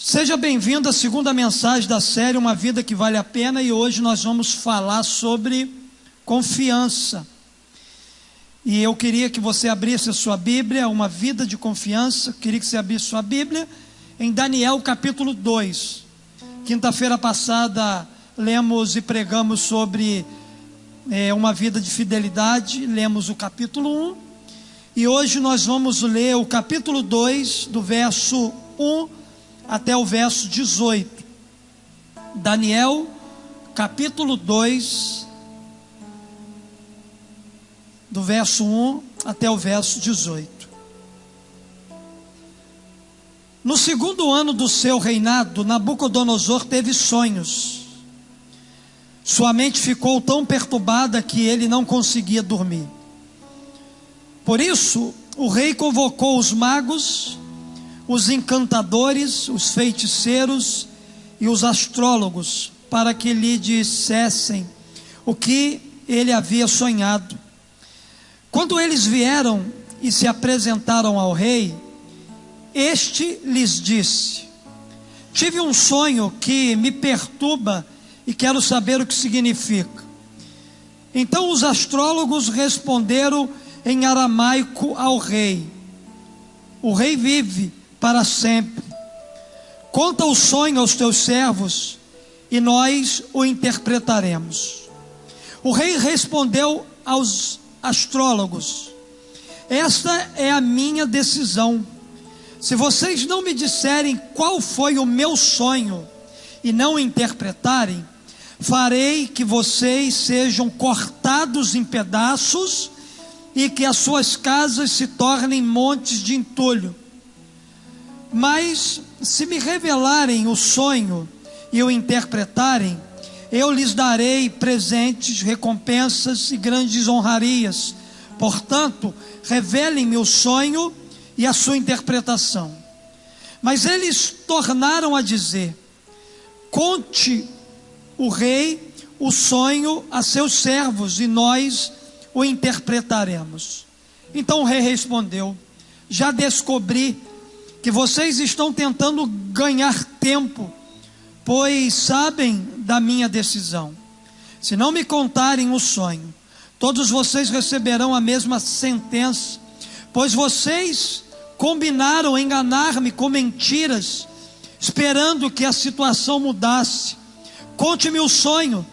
Seja bem-vindo à segunda mensagem da série Uma Vida que Vale a Pena, e hoje nós vamos falar sobre confiança. E eu queria que você abrisse a sua Bíblia, Uma Vida de Confiança. Queria que você abrisse sua Bíblia em Daniel capítulo 2. Quinta-feira passada lemos e pregamos sobre uma vida de fidelidade, lemos o capítulo 1. E hoje nós vamos ler o capítulo 2, do verso 1 até o verso 18. Daniel, capítulo 2, do verso 1 até o verso 18. No segundo ano do seu reinado, Nabucodonosor teve sonhos. Sua mente ficou tão perturbada que ele não conseguia dormir. Por isso, o rei convocou os magos, os encantadores, os feiticeiros e os astrólogos, para que lhe dissessem o que ele havia sonhado. Quando eles vieram e se apresentaram ao rei, este lhes disse: tive um sonho que me perturba e quero saber o que significa. Então os astrólogos responderam em aramaico ao rei: o rei vive para sempre. Conta o sonho aos teus servos e nós o interpretaremos. O rei respondeu aos astrólogos: esta é a minha decisão. Se vocês não me disserem qual foi o meu sonho e não o interpretarem, farei que vocês sejam cortados em pedaços e que as suas casas se tornem montes de entulho. Mas se me revelarem o sonho e o interpretarem, eu lhes darei presentes, recompensas e grandes honrarias. Portanto, revelem-me o sonho e a sua interpretação. Mas eles tornaram a dizer: conte o rei o sonho a seus servos e nós o interpretaremos. Então o rei respondeu: já descobri que vocês estão tentando ganhar tempo, pois sabem da minha decisão. Se não me contarem o sonho, todos vocês receberão a mesma sentença, pois vocês combinaram enganar-me com mentiras, esperando que a situação mudasse. Conte-me o sonho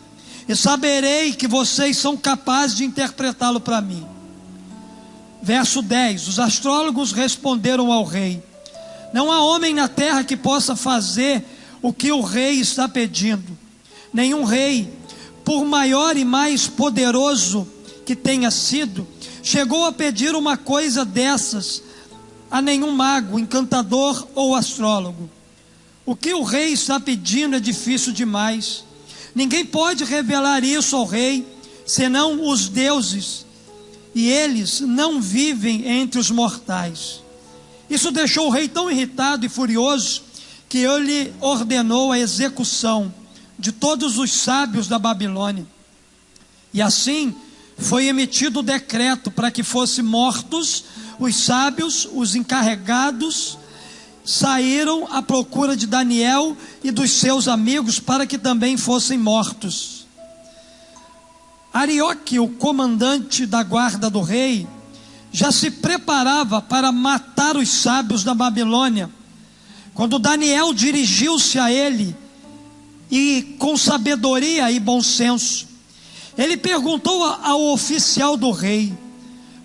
e saberei que vocês são capazes de interpretá-lo para mim. Verso 10: os astrólogos responderam ao rei: não há homem na terra que possa fazer o que o rei está pedindo. Nenhum rei, por maior e mais poderoso que tenha sido, chegou a pedir uma coisa dessas a nenhum mago, encantador ou astrólogo. O que o rei está pedindo é difícil demais. Ninguém pode revelar isso ao rei, senão os deuses, e eles não vivem entre os mortais. Isso deixou o rei tão irritado e furioso que ele ordenou a execução de todos os sábios da Babilônia. E assim foi emitido o decreto para que fossem mortos os sábios. Os encarregados saíram à procura de Daniel e dos seus amigos para que também fossem mortos. Arioque, o comandante da guarda do rei, já se preparava para matar os sábios da Babilônia, quando Daniel dirigiu-se a ele e, com sabedoria e bom senso, ele perguntou ao oficial do rei: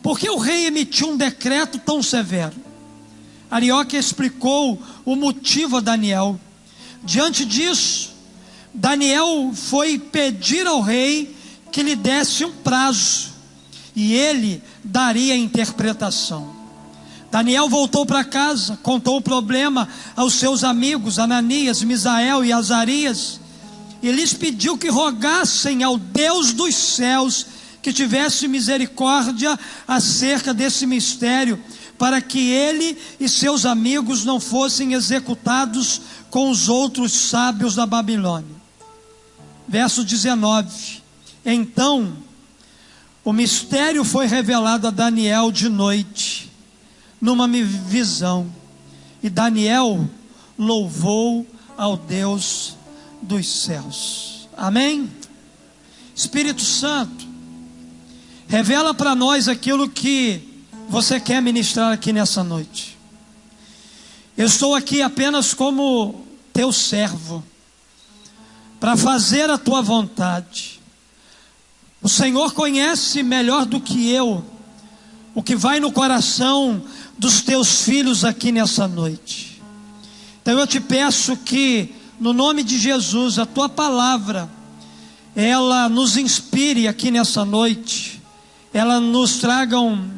por que o rei emitiu um decreto tão severo? Arioque explicou o motivo a Daniel. Diante disso, Daniel foi pedir ao rei que lhe desse um prazo, e ele daria a interpretação. Daniel voltou para casa, contou o problema aos seus amigos Ananias, Misael e Azarias, e lhes pediu que rogassem ao Deus dos céus que tivesse misericórdia acerca desse mistério, para que ele e seus amigos não fossem executados com os outros sábios da Babilônia. Verso 19: então o mistério foi revelado a Daniel de noite, numa visão, e Daniel louvou ao Deus dos céus. Amém? Espírito Santo, revela para nós aquilo que você quer ministrar aqui nessa noite. Eu estou aqui apenas como teu servo, para fazer a tua vontade. O Senhor conhece melhor do que eu o que vai no coração dos teus filhos aqui nessa noite. Então eu te peço que, no nome de Jesus, a tua palavra, ela nos inspire aqui nessa noite, ela nos tragam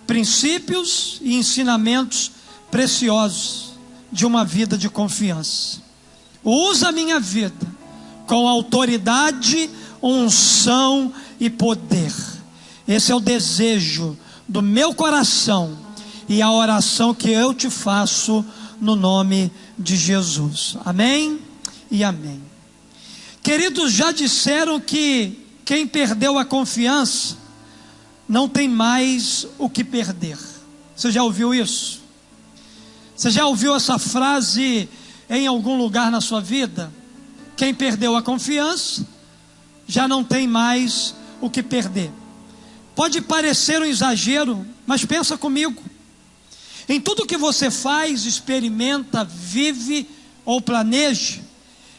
princípios e ensinamentos preciosos de uma vida de confiança. Usa a minha vida com autoridade, unção e poder. Esse é o desejo do meu coração e a oração que eu te faço no nome de Jesus. Amém e amém. Queridos, já disseram que quem perdeu a confiança não tem mais o que perder. Você já ouviu isso? Você já ouviu essa frase em algum lugar na sua vida? Quem perdeu a confiança já não tem mais o que perder. Pode parecer um exagero, mas pensa comigo. Em tudo que você faz, experimenta, vive ou planeje,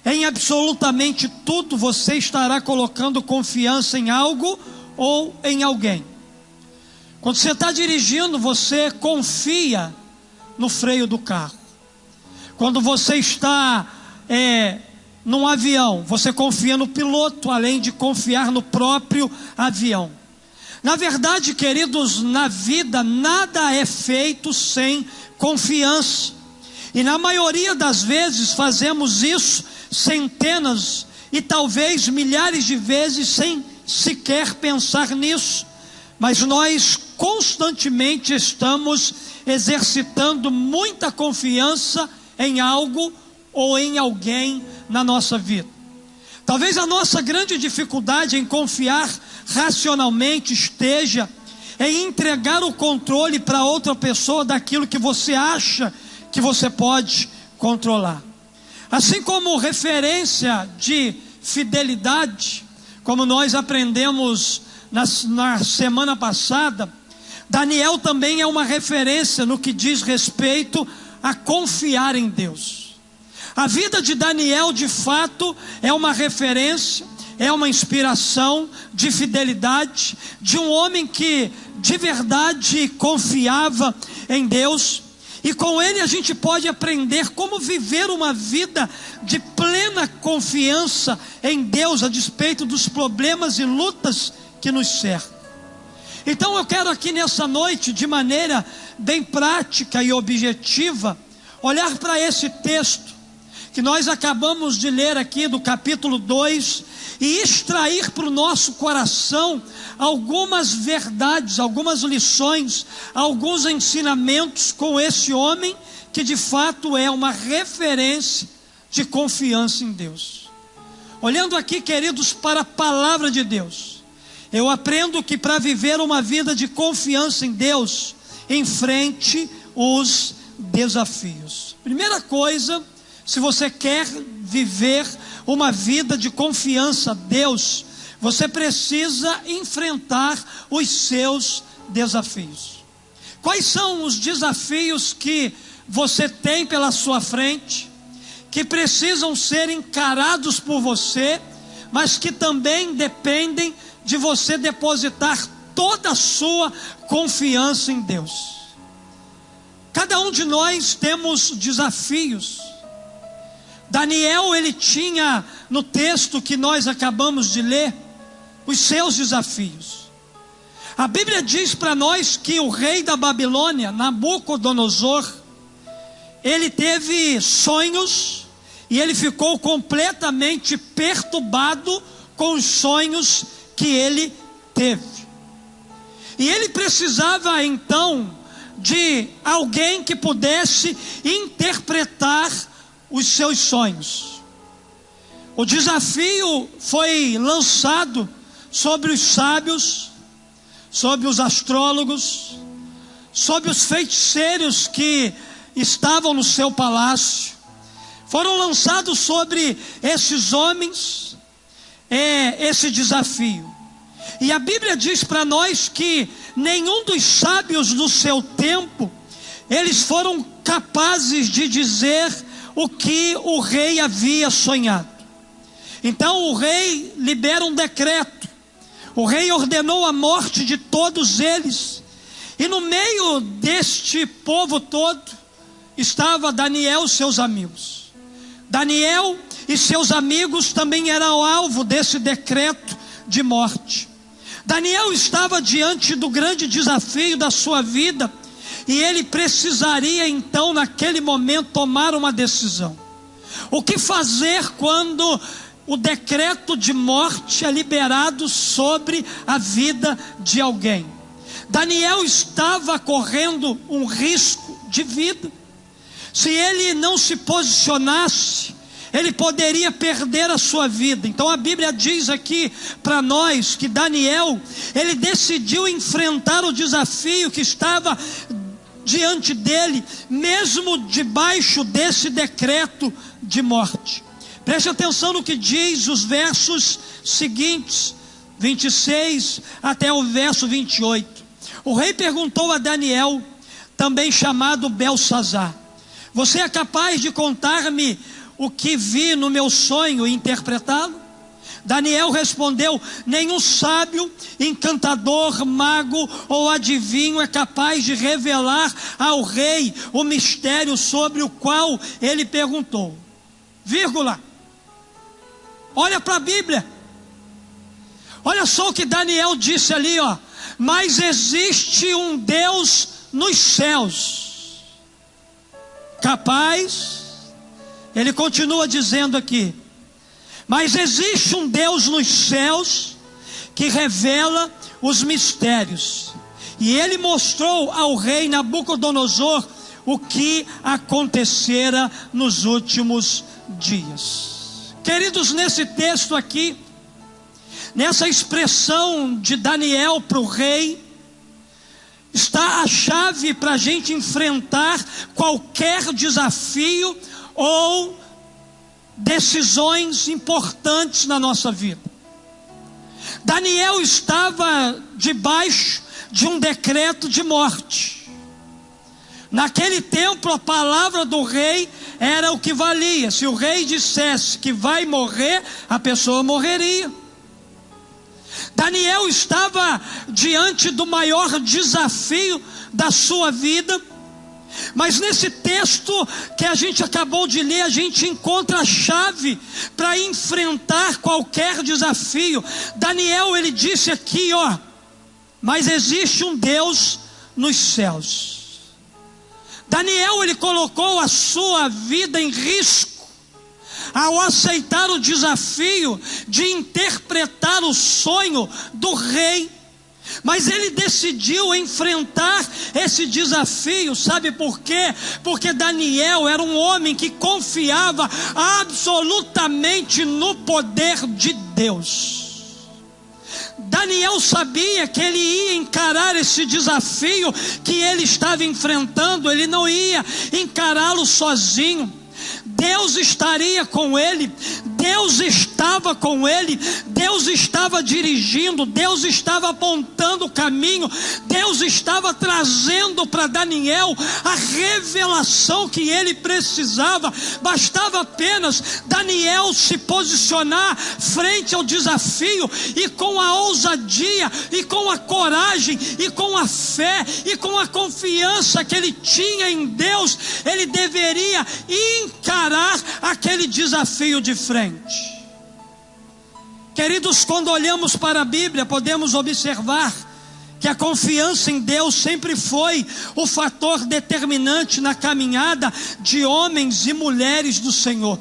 em absolutamente tudo você estará colocando confiança em algo ou em alguém. Quando você está dirigindo, você confia no freio do carro. Quando você está num avião, você confia no piloto, além de confiar no próprio avião. Na verdade, queridos, na vida nada é feito sem confiança. E na maioria das vezes fazemos isso centenas e talvez milhares de vezes sem sequer pensar nisso. Mas nós constantemente estamos exercitando muita confiança em algo ou em alguém na nossa vida. Talvez a nossa grande dificuldade em confiar racionalmente esteja em entregar o controle para outra pessoa daquilo que você acha que você pode controlar. Assim como referência de fidelidade, como nós aprendemos na semana passada, Daniel também é uma referência no que diz respeito a confiar em Deus. A vida de Daniel, de fato, é uma referência, é uma inspiração de fidelidade, de um homem que de verdade confiava em Deus. E com ele a gente pode aprender como viver uma vida de plena confiança em Deus, a despeito dos problemas e lutas que nos cercam. Então eu quero aqui nessa noite, de maneira bem prática e objetiva, olhar para esse texto que nós acabamos de ler aqui do capítulo 2 e extrair para o nosso coração algumas verdades, algumas lições, alguns ensinamentos com esse homem que de fato é uma referência de confiança em Deus. Olhando aqui, queridos, para a palavra de Deus, eu aprendo que para viver uma vida de confiança em Deus, enfrente os desafios. Primeira coisa, se você quer viver uma vida de confiança a Deus, você precisa enfrentar os seus desafios. Quais são os desafios que você tem pela sua frente, que precisam ser encarados por você, mas que também dependem de você depositar toda a sua confiança em Deus? Cada um de nós temos desafios. Daniel, ele tinha no texto que nós acabamos de ler, os seus desafios. A Bíblia diz para nós que o rei da Babilônia, Nabucodonosor, ele teve sonhos e ele ficou completamente perturbado com os sonhos que ele teve. E ele precisava então de alguém que pudesse interpretar os seus sonhos. O desafio foi lançado sobre os sábios, sobre os astrólogos, sobre os feiticeiros que estavam no seu palácio. foram lançados sobre esses homens esse desafio. E a Bíblia diz para nós que nenhum dos sábios do seu tempo, eles foram capazes de dizer o que o rei havia sonhado. Então o rei libera um decreto. O rei ordenou a morte de todos eles. E no meio deste povo todo estava Daniel e seus amigos. Daniel e seus amigos também eram alvo desse decreto de morte. Daniel estava diante do grande desafio da sua vida, e ele precisaria então naquele momento tomar uma decisão. O que fazer quando o decreto de morte é liberado sobre a vida de alguém? Daniel estava correndo um risco de vida. Se ele não se posicionasse, ele poderia perder a sua vida. Então a Bíblia diz aqui para nós que Daniel, ele decidiu enfrentar o desafio que estava diante dele, mesmo debaixo desse decreto de morte. Preste atenção no que diz os versos seguintes, 26 até o verso 28. O rei perguntou a Daniel, também chamado Belsazar: você é capaz de contar-me o que vi no meu sonho e interpretá-lo? Daniel respondeu: nenhum sábio, encantador, mago ou adivinho é capaz de revelar ao rei o mistério sobre o qual ele perguntou. Vírgula. Olha para a Bíblia. Olha só o que Daniel disse ali, ó. Mas existe um Deus nos céus, capaz. Ele continua dizendo aqui: mas existe um Deus nos céus que revela os mistérios. E ele mostrou ao rei Nabucodonosor o que acontecera nos últimos dias. Queridos, nesse texto aqui, nessa expressão de Daniel para o rei, está a chave para a gente enfrentar qualquer desafio ou decisões importantes na nossa vida. Daniel estava debaixo de um decreto de morte. Naquele tempo a palavra do rei era o que valia. Se o rei dissesse que vai morrer, a pessoa morreria. Daniel estava diante do maior desafio da sua vida. Mas nesse texto que a gente acabou de ler, a gente encontra a chave para enfrentar qualquer desafio. Daniel, ele disse aqui, ó: mas existe um Deus nos céus. Daniel, ele colocou a sua vida em risco ao aceitar o desafio de interpretar o sonho do rei. Mas ele decidiu enfrentar esse desafio, sabe por quê? Porque Daniel era um homem que confiava absolutamente no poder de Deus. Daniel sabia que ele ia encarar esse desafio que ele estava enfrentando, ele não ia encará-lo sozinho. Deus estaria com ele, Deus estava com ele, Deus estava dirigindo, Deus estava apontando o caminho, Deus estava trazendo para Daniel a revelação que ele precisava. Bastava apenas Daniel se posicionar frente ao desafio, e com a ousadia, e com a coragem, e com a fé, e com a confiança que ele tinha em Deus, ele deveria encarar aquele desafio de frente. Queridos, quando olhamos para a Bíblia, podemos observar que a confiança em Deus sempre foi o fator determinante na caminhada de homens e mulheres do Senhor.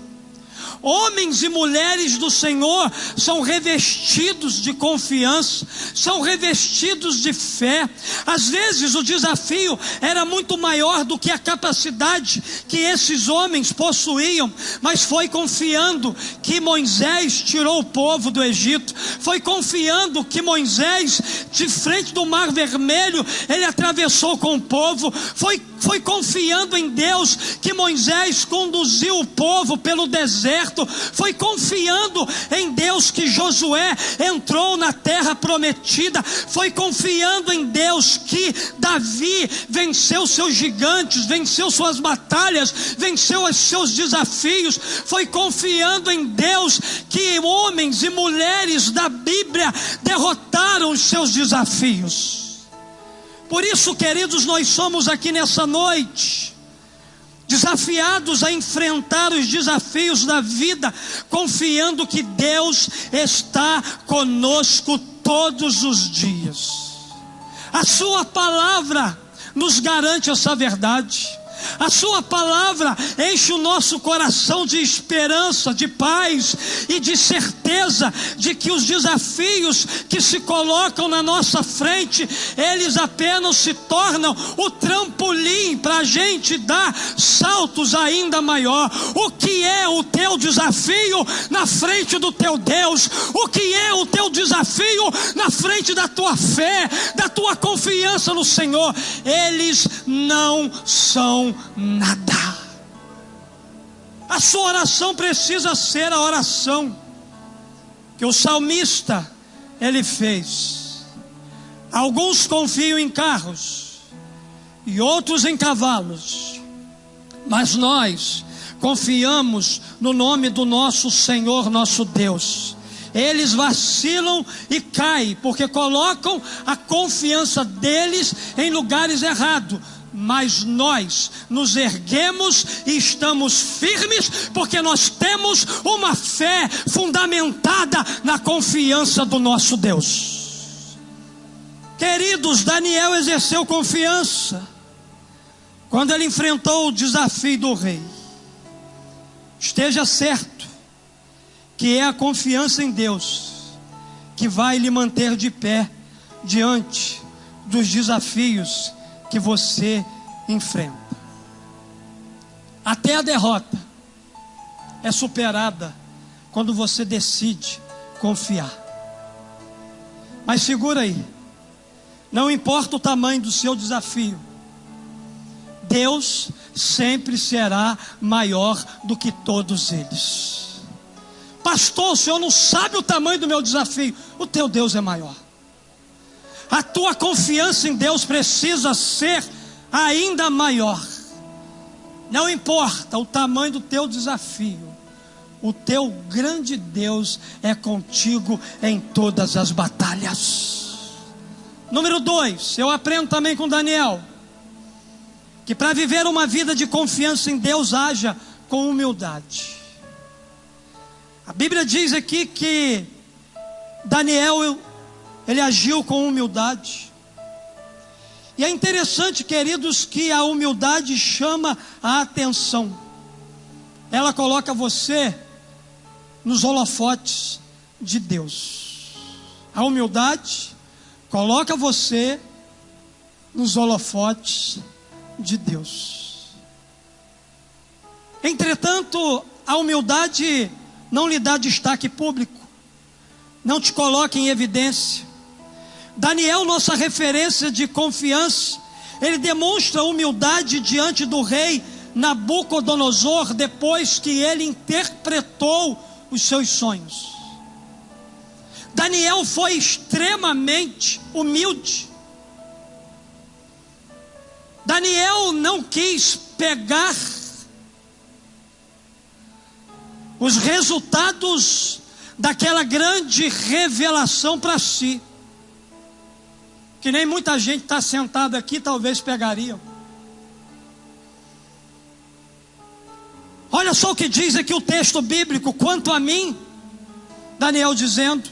Homens e mulheres do Senhor são revestidos de confiança, são revestidos de fé. Às vezes o desafio era muito maior do que a capacidade que esses homens possuíam, mas foi confiando que Moisés tirou o povo do Egito, foi confiando que Moisés, de frente do Mar Vermelho, ele atravessou com o povo, foi confiando em Deus que Moisés conduziu o povo pelo deserto, foi confiando em Deus que Josué entrou na terra prometida, foi confiando em Deus que Davi venceu seus gigantes, venceu suas batalhas, venceu os seus desafios, foi confiando em Deus que homens e mulheres da Bíblia derrotaram os seus desafios. Por isso, queridos, nós somos aqui nessa noite desafiados a enfrentar os desafios da vida, confiando que Deus está conosco todos os dias. A sua palavra nos garante essa verdade. A sua palavra enche o nosso coração de esperança, de paz e de certeza de que os desafios que se colocam na nossa frente, eles apenas se tornam o trampolim para a gente dar saltos ainda maior. O que é o teu desafio na frente do teu Deus? O que é o teu desafio na frente da tua fé, da tua confiança no Senhor? Eles não são nada. A sua oração precisa ser a oração que o salmista ele fez. Alguns confiam em carros e outros em cavalos, mas nós confiamos no nome do nosso Senhor, nosso Deus. Eles vacilam e caem porque colocam a confiança deles em lugares errados. Mas nós nos erguemos e estamos firmes, porque nós temos uma fé fundamentada na confiança do nosso Deus. Queridos, Daniel exerceu confiança quando ele enfrentou o desafio do rei. Esteja certo que é a confiança em Deus que vai lhe manter de pé diante dos desafios que você enfrenta. Até a derrota é superada quando você decide confiar. Mas segura aí, não importa o tamanho do seu desafio, Deus sempre será maior do que todos eles. Pastor, o senhor não sabe o tamanho do meu desafio. O teu Deus é maior. A tua confiança em Deus precisa ser ainda maior. Não importa o tamanho do teu desafio, o teu grande Deus é contigo em todas as batalhas. Número 2, eu aprendo também com Daniel que para viver uma vida de confiança em Deus, haja com humildade. A Bíblia diz aqui que Daniel ele agiu com humildade. E é interessante, queridos, que a humildade chama a atenção. Ela coloca você nos holofotes de Deus. A humildade coloca você nos holofotes de Deus. Entretanto, a humildade não lhe dá destaque público, não te coloca em evidência. Daniel, nossa referência de confiança, ele demonstra humildade diante do rei Nabucodonosor, depois que ele interpretou os seus sonhos. Daniel foi extremamente humilde. Daniel não quis pegar os resultados daquela grande revelação para si, que nem muita gente está sentada aqui talvez pegariam. Olha só o que diz aqui o texto bíblico: quanto a mim, Daniel dizendo,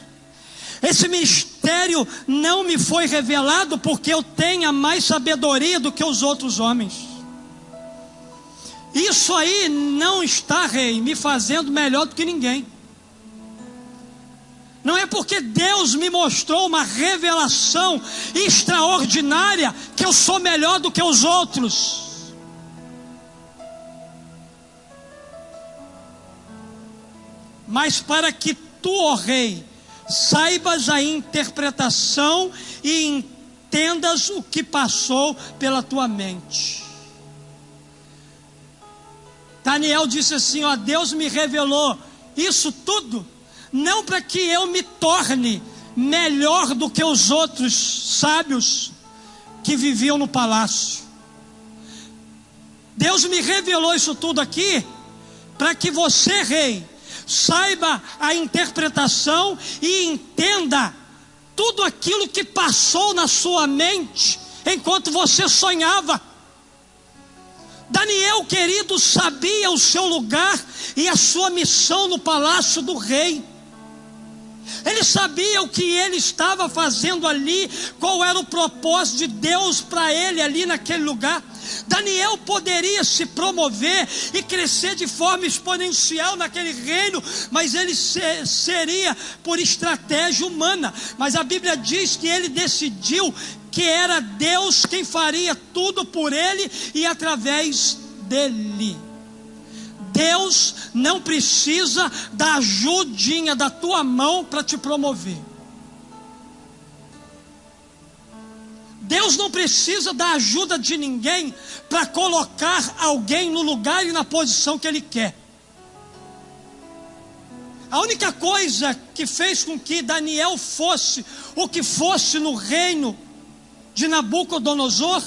esse mistério não me foi revelado porque eu tenha mais sabedoria do que os outros homens. Isso aí não está, rei, me fazendo melhor do que ninguém. Não é porque Deus me mostrou uma revelação extraordinária que eu sou melhor do que os outros. Mas para que tu, ó rei, saibas a interpretação e entendas o que passou pela tua mente. Daniel disse assim, ó, Deus me revelou isso tudo, não para que eu me torne melhor do que os outros sábios que viviam no palácio. Deus me revelou isso tudo aqui para que você, rei, saiba a interpretação e entenda tudo aquilo que passou na sua mente enquanto você sonhava. Daniel, querido, sabia o seu lugar e a sua missão no palácio do rei. Ele sabia o que ele estava fazendo ali, qual era o propósito de Deus para ele ali naquele lugar. Daniel poderia se promover e crescer de forma exponencial naquele reino, mas ele seria por estratégia humana. Mas a Bíblia diz que ele decidiu que era Deus quem faria tudo por ele e através dele. Deus não precisa da ajudinha da tua mão para te promover. Deus não precisa da ajuda de ninguém para colocar alguém no lugar e na posição que Ele quer. A única coisa que fez com que Daniel fosse o que fosse no reino de Nabucodonosor,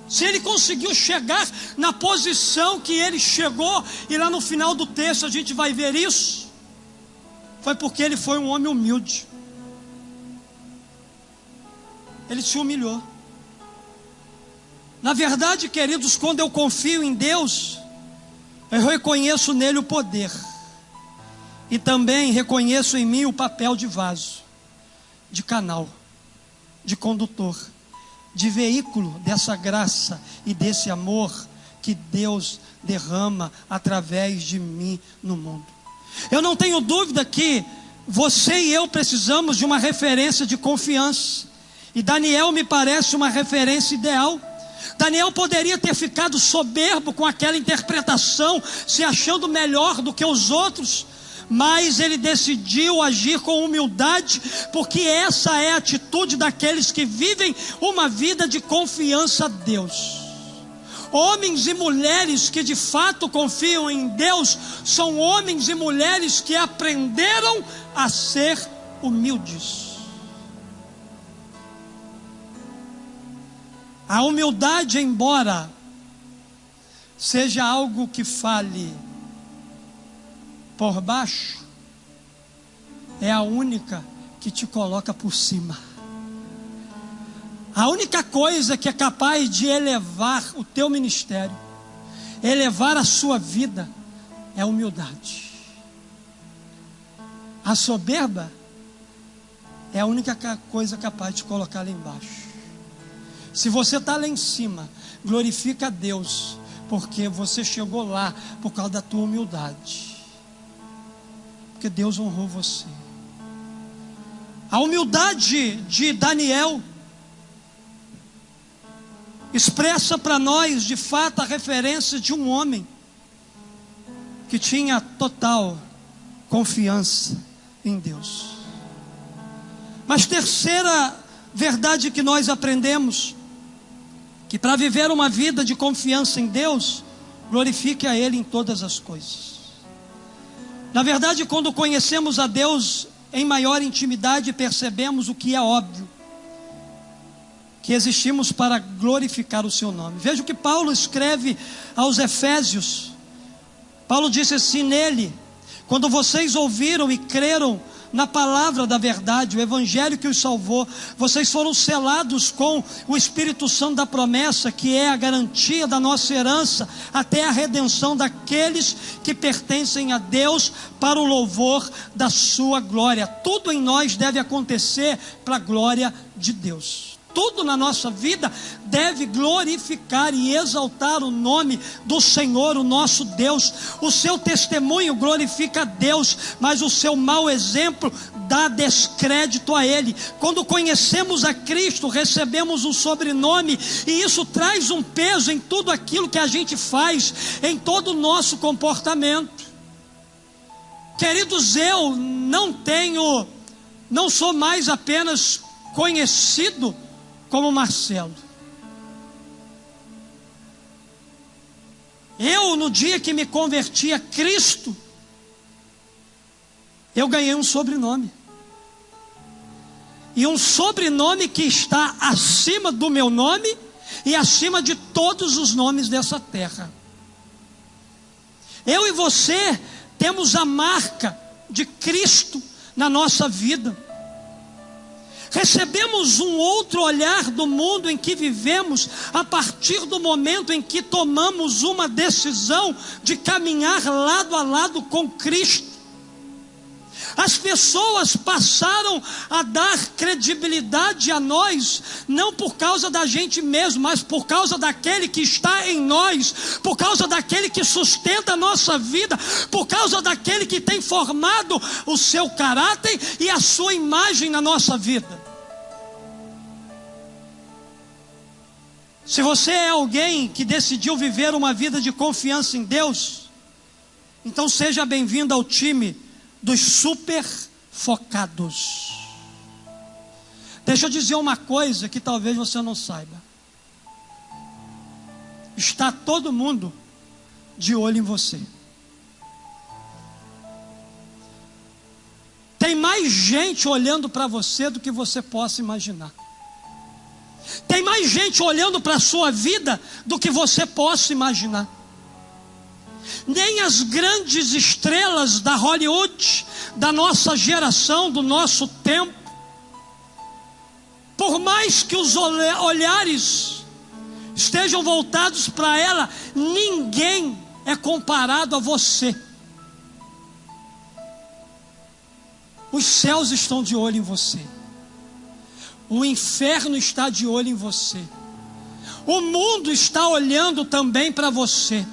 se ele conseguiu chegar na posição que ele chegou, e lá no final do texto a gente vai ver isso, foi porque ele foi um homem humilde. Ele se humilhou. Na verdade, queridos, quando eu confio em Deus, eu reconheço nele o poder, e também reconheço em mim o papel de vaso, de canal, de condutor, de veículo dessa graça e desse amor que Deus derrama através de mim no mundo. Eu não tenho dúvida que você e eu precisamos de uma referência de confiança, e Daniel me parece uma referência ideal. Daniel poderia ter ficado soberbo com aquela interpretação, se achando melhor do que os outros, mas ele decidiu agir com humildade, porque essa é a atitude daqueles que vivem uma vida de confiança a Deus. Homens e mulheres que de fato confiam em Deus são homens e mulheres que aprenderam a ser humildes. A humildade, embora seja algo que fale por baixo, é a única que te coloca por cima. A única coisa que é capaz de elevar o teu ministério, elevar a sua vida, é a humildade. A soberba é a única coisa capaz de te colocar lá embaixo. Se você está lá em cima, glorifica a Deus, porque você chegou lá por causa da tua humildade. Porque Deus honrou você. A humildade de Daniel expressa para nós de fato a referência de um homem que tinha total confiança em Deus. Mas terceira verdade que nós aprendemos, que para viver uma vida de confiança em Deus, glorifique a Ele em todas as coisas. Na verdade, quando conhecemos a Deus em maior intimidade, percebemos o que é óbvio, que existimos para glorificar o seu nome. Veja o que Paulo escreve aos Efésios. Paulo disse assim: nele, quando vocês ouviram e creram na palavra da verdade, o evangelho que os salvou, vocês foram selados com o Espírito Santo da promessa, que é a garantia da nossa herança até a redenção daqueles que pertencem a Deus, para o louvor da sua glória. Tudo em nós deve acontecer para a glória de Deus. tudo na nossa vida deve glorificar e exaltar o nome do Senhor, o nosso Deus. O seu testemunho glorifica a Deus, mas o seu mau exemplo dá descrédito a Ele. Quando conhecemos a Cristo, recebemos um sobrenome, e isso traz um peso em tudo aquilo que a gente faz, em todo o nosso comportamento. Queridos, eu não sou mais apenas conhecido como Marcelo. Eu, no dia que me converti a Cristo, eu ganhei um sobrenome. E um sobrenome que está acima do meu nome e acima de todos os nomes dessa terra. Eu e você temos a marca de Cristo na nossa vida. Recebemos um outro olhar do mundo em que vivemos a partir do momento em que tomamos uma decisão de caminhar lado a lado com Cristo. As pessoas passaram a dar credibilidade a nós, não por causa da gente mesmo, mas por causa daquele que está em nós, por causa daquele que sustenta a nossa vida, por causa daquele que tem formado o seu caráter e a sua imagem na nossa vida. Se você é alguém que decidiu viver uma vida de confiança em Deus, então seja bem-vindo ao time dos super focados. Deixa eu dizer uma coisa que talvez você não saiba. Está todo mundo de olho em você. Tem mais gente olhando para você do que você possa imaginar. Tem mais gente olhando para a sua vida do que você possa imaginar. Nem as grandes estrelas da Hollywood, da nossa geração, do nosso tempo, por mais que os olhares estejam voltados para ela, ninguém é comparado a você. Os céus estão de olho em você. O inferno está de olho em você. O mundo está olhando também para você.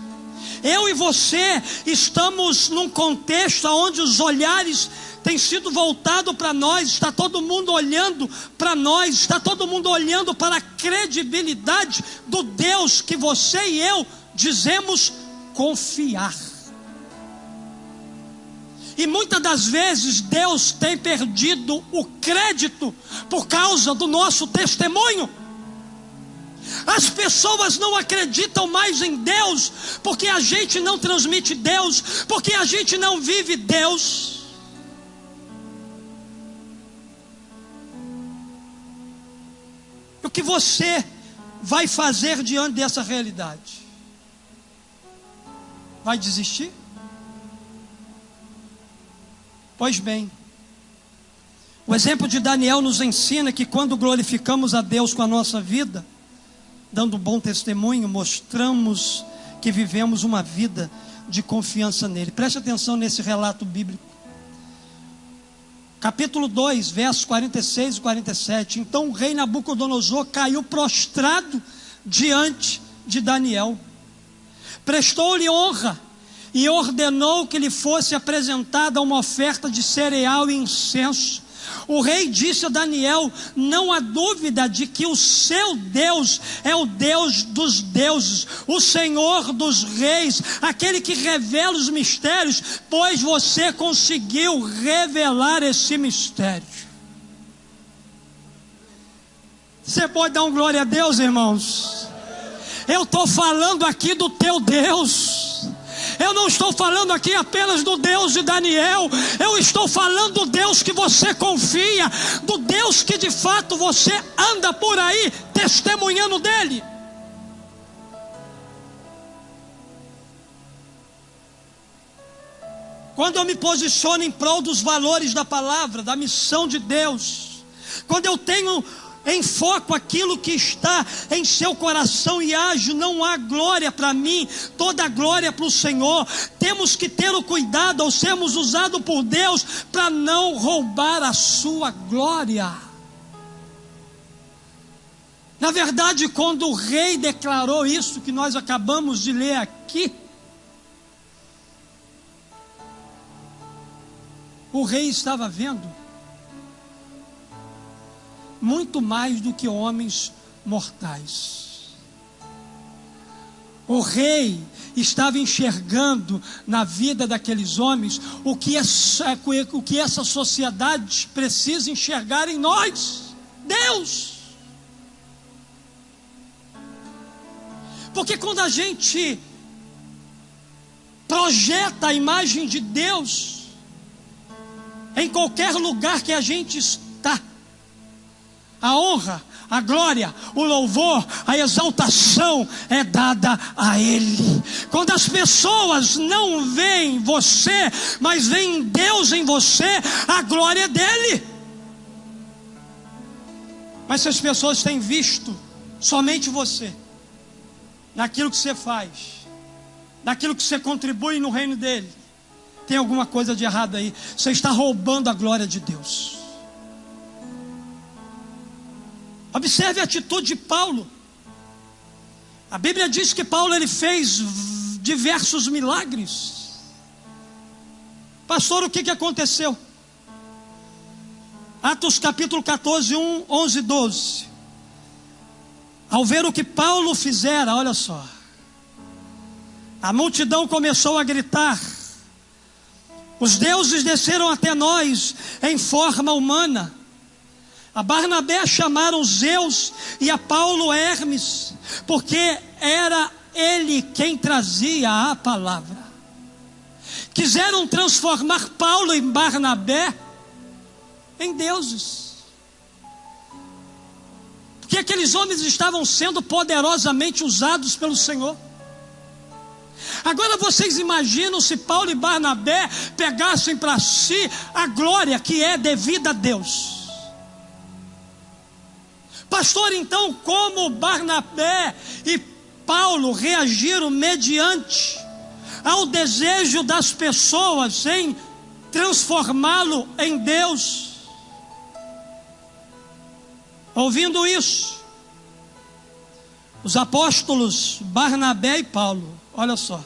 Eu e você estamos num contexto onde os olhares têm sido voltados para nós. Está todo mundo olhando para nós. Está todo mundo olhando para a credibilidade do Deus que você e eu dizemos confiar. E muitas das vezes Deus tem perdido o crédito por causa do nosso testemunho. As pessoas não acreditam mais em Deus, porque a gente não transmite Deus, porque a gente não vive Deus. O que você vai fazer diante dessa realidade? Vai desistir? Pois bem, o exemplo de Daniel nos ensina que quando glorificamos a Deus com a nossa vida, dando bom testemunho, mostramos que vivemos uma vida de confiança nele. Preste atenção nesse relato bíblico. Capítulo 2, versos 46 e 47. Então o rei Nabucodonosor caiu prostrado diante de Daniel. Prestou-lhe honra e ordenou que lhe fosse apresentada uma oferta de cereal e incenso. O rei disse a Daniel: não há dúvida de que o seu Deus é o Deus dos deuses, o Senhor dos reis, aquele que revela os mistérios, pois você conseguiu revelar esse mistério. Você pode dar um glória a Deus, irmãos? Eu estou falando aqui do teu Deus. Eu não estou falando aqui apenas do Deus de Daniel. Eu estou falando do Deus que você confia, do Deus que de fato você anda por aí testemunhando dele. Quando eu me posiciono em prol dos valores da palavra, da missão de Deus, quando eu tenho em foco aquilo que está em seu coração e ajo, não há glória para mim, toda a glória para o Senhor. Temos que ter o cuidado ao sermos usados por Deus para não roubar a sua glória. Na verdade, quando o rei declarou isso que nós acabamos de ler aqui, o rei estava vendo muito mais do que homens mortais. O rei estava enxergando na vida daqueles homens o que essa sociedade precisa enxergar em nós, Deus. Porque quando a gente projeta a imagem de Deus em qualquer lugar que a gente está, a honra, a glória, o louvor, a exaltação é dada a Ele. Quando as pessoas não veem você, mas veem Deus em você, a glória é dele. Mas se as pessoas têm visto somente você, naquilo que você faz, naquilo que você contribui no reino dele, tem alguma coisa de errado aí. Você está roubando a glória de Deus. Observe a atitude de Paulo. A Bíblia diz que Paulo ele fez diversos milagres. Pastor, o que aconteceu? Atos capítulo 14, 11 e 12. Ao ver o que Paulo fizera, olha só, a multidão começou a gritar: os deuses desceram até nós em forma humana. A Barnabé chamaram Zeus e a Paulo Hermes, porque era ele quem trazia a palavra. Quiseram transformar Paulo e Barnabé em deuses, porque aqueles homens estavam sendo poderosamente usados pelo Senhor. Agora vocês imaginam se Paulo e Barnabé pegassem para si a glória que é devida a Deus. Pastor, então como Barnabé e Paulo reagiram mediante ao desejo das pessoas em transformá-lo em Deus? Ouvindo isso, os apóstolos Barnabé e Paulo, olha só,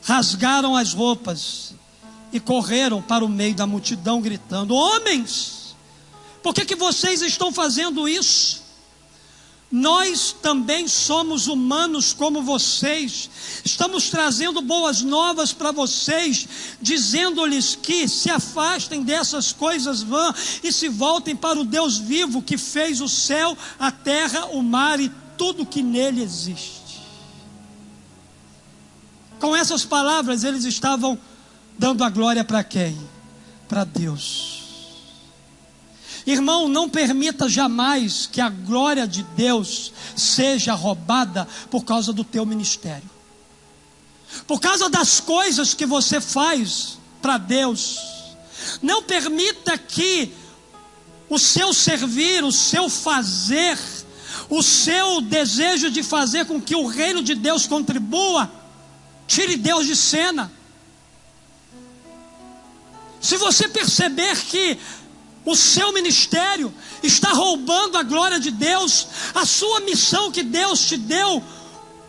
rasgaram as roupas e correram para o meio da multidão gritando: homens, por que vocês estão fazendo isso? Nós também somos humanos como vocês. Estamos trazendo boas novas para vocês, dizendo-lhes que se afastem dessas coisas vãs e se voltem para o Deus vivo que fez o céu, a terra, o mar e tudo que nele existe. Com essas palavras eles estavam dando a glória para quem? Para Deus. Irmão, não permita jamais que a glória de Deus seja roubada por causa do teu ministério, por causa das coisas que você faz para Deus. Não permita que o seu servir, o seu fazer, o seu desejo de fazer com que o reino de Deus contribua, tire Deus de cena. Se você perceber que o seu ministério está roubando a glória de Deus, a sua missão que Deus te deu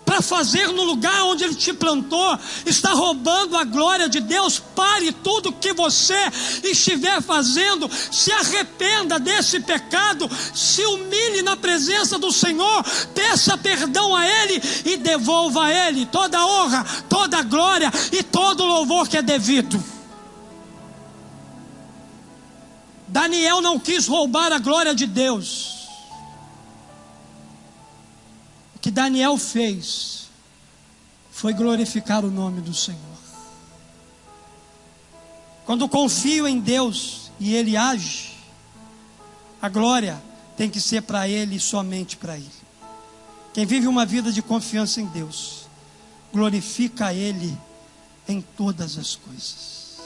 para fazer no lugar onde Ele te plantou, está roubando a glória de Deus. Pare tudo que você estiver fazendo, se arrependa desse pecado, se humilhe na presença do Senhor, peça perdão a Ele e devolva a Ele toda a honra, toda a glória e todo o louvor que é devido. Daniel não quis roubar a glória de Deus. O que Daniel fez foi glorificar o nome do Senhor. Quando confio em Deus e Ele age, a glória tem que ser para Ele e somente para Ele. Quem vive uma vida de confiança em Deus, glorifica a Ele em todas as coisas.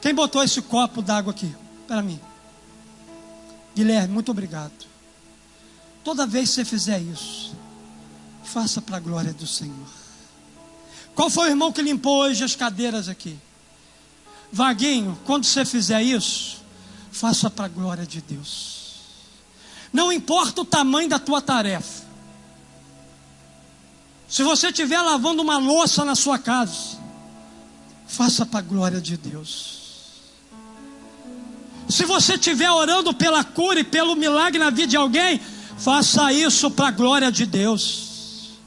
Quem botou esse copo d'água aqui? Para mim. Guilherme, muito obrigado. Toda vez que você fizer isso, faça para a glória do Senhor. Qual foi o irmão que limpou hoje as cadeiras aqui? Vaguinho, quando você fizer isso, faça para a glória de Deus. Não importa o tamanho da tua tarefa. Se você estiver lavando uma louça na sua casa, faça para a glória de Deus. Se você estiver orando pela cura e pelo milagre na vida de alguém, faça isso para a glória de Deus.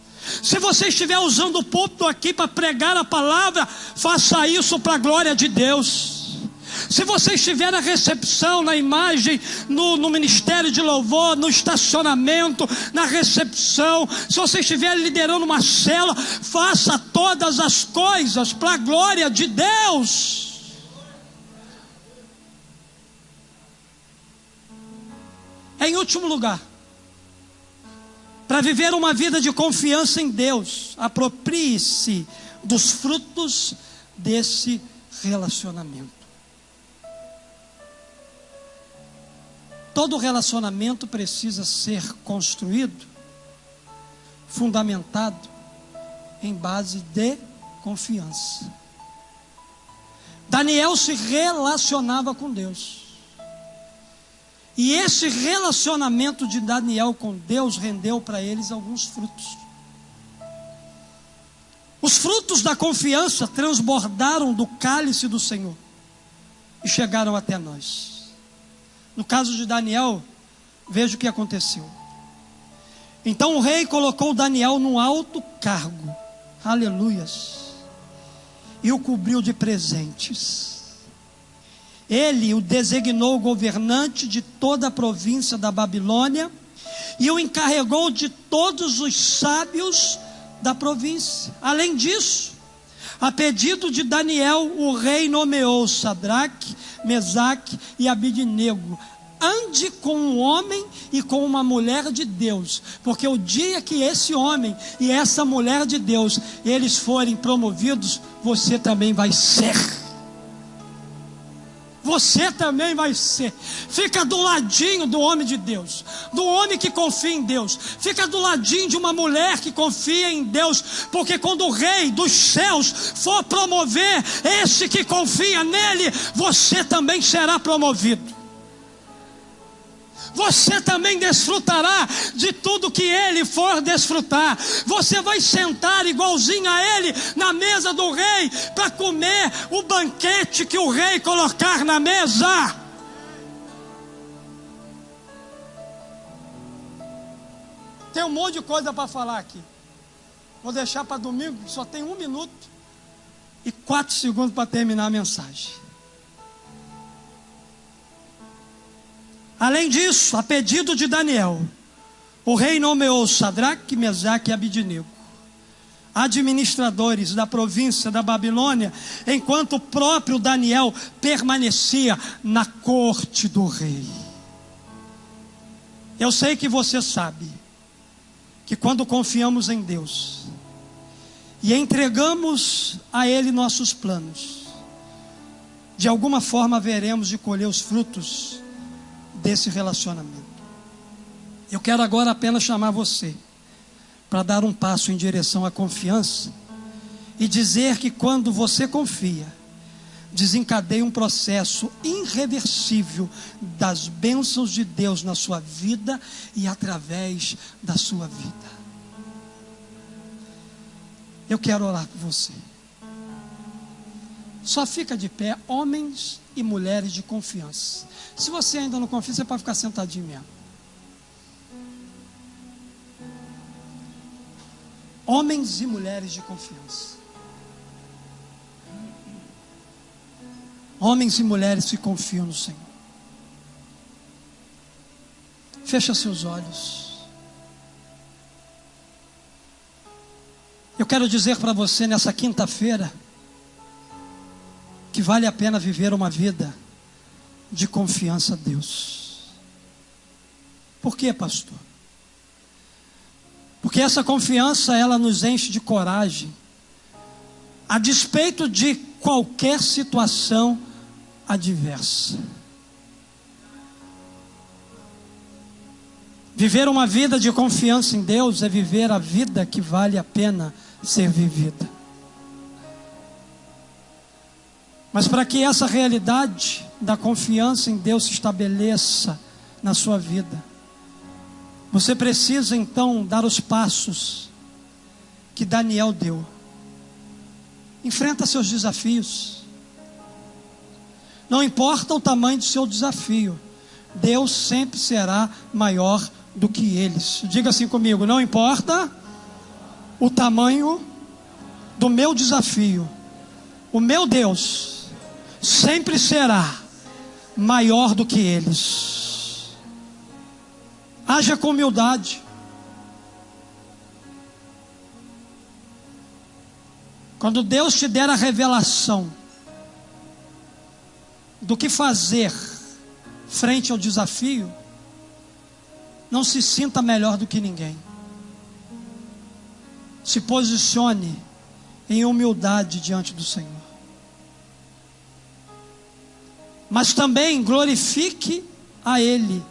Se você estiver usando o púlpito aqui para pregar a palavra, faça isso para a glória de Deus. Se você estiver na recepção, na imagem, no ministério de louvor, no estacionamento, na recepção, se você estiver liderando uma célula, faça todas as coisas para a glória de Deus. Em último lugar, para viver uma vida de confiança em Deus, aproprie-se dos frutos desse relacionamento. Todo relacionamento precisa ser construído, fundamentado em base de confiança. Daniel se relacionava com Deus. E esse relacionamento de Daniel com Deus rendeu para eles alguns frutos. Os frutos da confiança transbordaram do cálice do Senhor e chegaram até nós. No caso de Daniel, veja o que aconteceu. Então o rei colocou Daniel num alto cargo, aleluias, e o cobriu de presentes. Ele o designou governante de toda a província da Babilônia e o encarregou de todos os sábios da província. Além disso, a pedido de Daniel, o rei nomeou Sadraque, Mesaque e Abidnego. Ande com um homem e com uma mulher de Deus, porque o dia que esse homem e essa mulher de Deus, eles forem promovidos, você também vai ser. Você também vai ser. Fica do ladinho do homem de Deus, do homem que confia em Deus. Fica do ladinho de uma mulher que confia em Deus, porque quando o rei dos céus for promover esse que confia nele, você também será promovido. Você também desfrutará de tudo que ele for desfrutar. Você vai sentar igualzinho a ele na mesa do rei para comer o banquete que o rei colocar na mesa. Tem um monte de coisa para falar aqui. Vou deixar para domingo, só tem 1 minuto e 4 segundos para terminar a mensagem. Além disso, a pedido de Daniel, o rei nomeou Sadraque, Mesaque e Abidnego, administradores da província da Babilônia, enquanto o próprio Daniel permanecia na corte do rei. Eu sei que você sabe que quando confiamos em Deus e entregamos a Ele nossos planos, de alguma forma veremos de colher os frutos desse relacionamento. Eu quero agora apenas chamar você para dar um passo em direção à confiança e dizer que quando você confia, desencadeia um processo irreversível das bênçãos de Deus na sua vida e através da sua vida. Eu quero orar por você. Só fica de pé, homens e mulheres de confiança. Se você ainda não confia, você pode ficar sentadinho mesmo. Homens e mulheres de confiança. Homens e mulheres que confiam no Senhor. Fecha seus olhos. Eu quero dizer para você nessa quinta-feira que vale a pena viver uma vida de confiança a Deus. Por quê, pastor? Porque essa confiança, ela nos enche de coragem, a despeito de qualquer situação adversa. Viver uma vida de confiança em Deus é viver a vida que vale a pena ser vivida. Mas para que essa realidade da confiança em Deus se estabeleça na sua vida, Você precisa então dar os passos que Daniel deu. Enfrenta seus desafios. Não importa o tamanho do seu desafio, Deus sempre será maior do que eles. Diga assim comigo: não importa o tamanho do meu desafio, o meu Deus sempre será maior do que eles. Haja com humildade. Quando Deus te der a revelação do que fazer frente ao desafio, não se sinta melhor do que ninguém. Se posicione em humildade diante do Senhor. Mas também glorifique a Ele.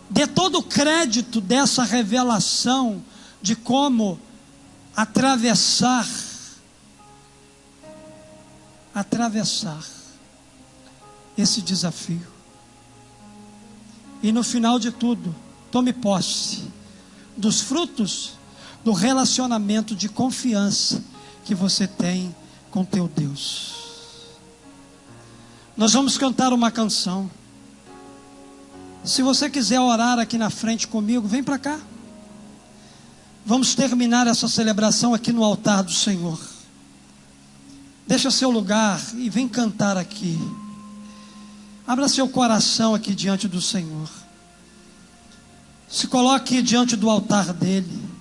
Dê todo o crédito dessa revelação de como atravessar esse desafio. E no final de tudo, tome posse dos frutos do relacionamento de confiança que você tem com teu Deus. Nós vamos cantar uma canção. Se você quiser orar aqui na frente comigo, vem para cá. Vamos terminar essa celebração aqui no altar do Senhor. Deixa seu lugar e vem cantar aqui. Abra seu coração aqui diante do Senhor. Se coloque diante do altar dele.